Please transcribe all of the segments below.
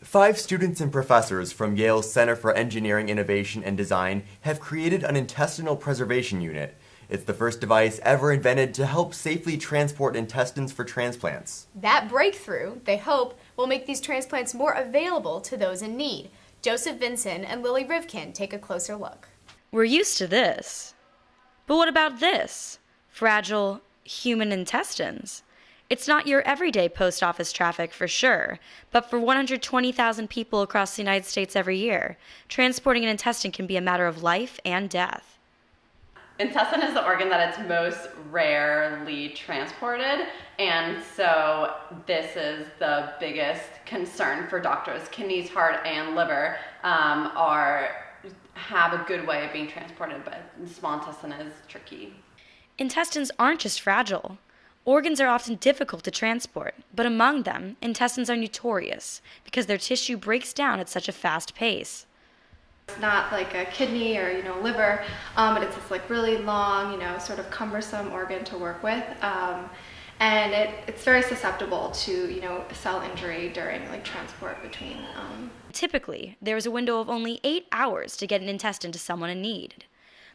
5 students and professors from Yale's Center for Engineering, Innovation, and Design have created an intestinal preservation unit. It's the first device ever invented to help safely transport intestines for transplants. That breakthrough, they hope, will make these transplants more available to those in need. Joseph Vinson and Lily Rivkin take a closer look. We're used to this. But what about this? Fragile human intestines. It's not your everyday post office traffic for sure, but for 120,000 people across the United States every year, transporting an intestine can be a matter of life and death. Intestine is the organ that it's most rarely transported, and so this is the biggest concern for doctors. Kidneys, heart, and liver have a good way of being transported, but the small intestine is tricky. Intestines aren't just fragile. Organs are often difficult to transport, but among them, intestines are notorious because their tissue breaks down at such a fast pace. It's not like a kidney or liver, but it's this really long, sort of cumbersome organ to work with, and it's very susceptible to cell injury during transport between. Typically, there is a window of only 8 hours to get an intestine to someone in need.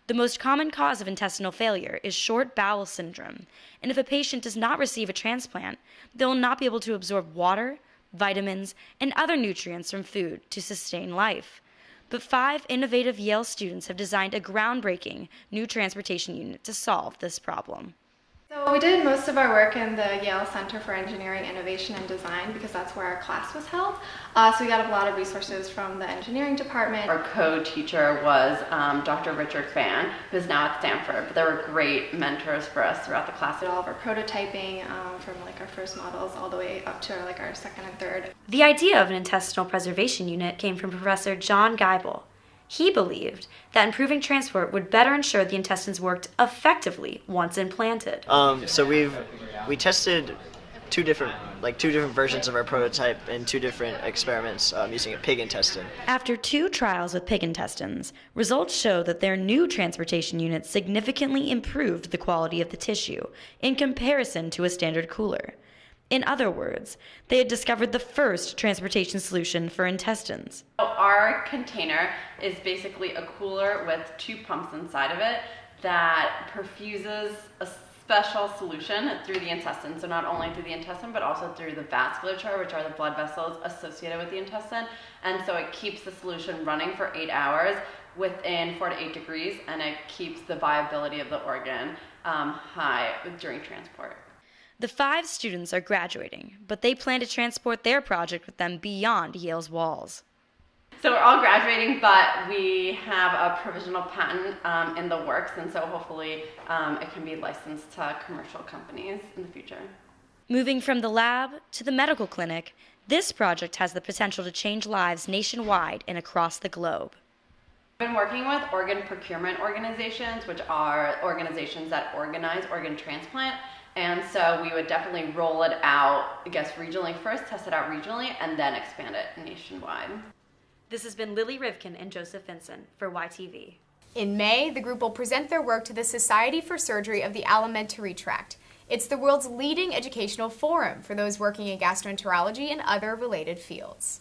The most common cause of intestinal failure is short bowel syndrome, and if a patient does not receive a transplant, they will not be able to absorb water, vitamins, and other nutrients from food to sustain life. But 5 innovative Yale students have designed a groundbreaking new transportation unit to solve this problem. So we did most of our work in the Yale Center for Engineering, Innovation, and Design because that's where our class was held. So we got a lot of resources from the engineering department. Our co-teacher was Dr. Richard Fan, who's now at Stanford, but they were great mentors for us throughout the class. We did all of our prototyping from our first models all the way up to our second and third. The idea of an intestinal preservation unit came from Professor John Geibel. He believed that improving transport would better ensure the intestines worked effectively once implanted. So we tested two different versions of our prototype in 2 different experiments using a pig intestine. After 2 trials with pig intestines, results show that their new transportation unit significantly improved the quality of the tissue in comparison to a standard cooler. In other words, they had discovered the first transportation solution for intestines. Our container is basically a cooler with 2 pumps inside of it that perfuses a special solution through the intestine. So not only through the intestine, but also through the vasculature, which are the blood vessels associated with the intestine. And so it keeps the solution running for 8 hours within 4 to 8 degrees, and it keeps the viability of the organ high during transport. The 5 students are graduating, but they plan to transport their project with them beyond Yale's walls. So we're all graduating, but we have a provisional patent in the works, and so hopefully it can be licensed to commercial companies in the future. Moving from the lab to the medical clinic, this project has the potential to change lives nationwide and across the globe. I've been working with organ procurement organizations, which are organizations that organize organ transplant. And so we would definitely roll it out, regionally first, test it out regionally, and then expand it nationwide. This has been Lily Rivkin and Joseph Vinson for YTV. In May, the group will present their work to the Society for Surgery of the Alimentary Tract. It's the world's leading educational forum for those working in gastroenterology and other related fields.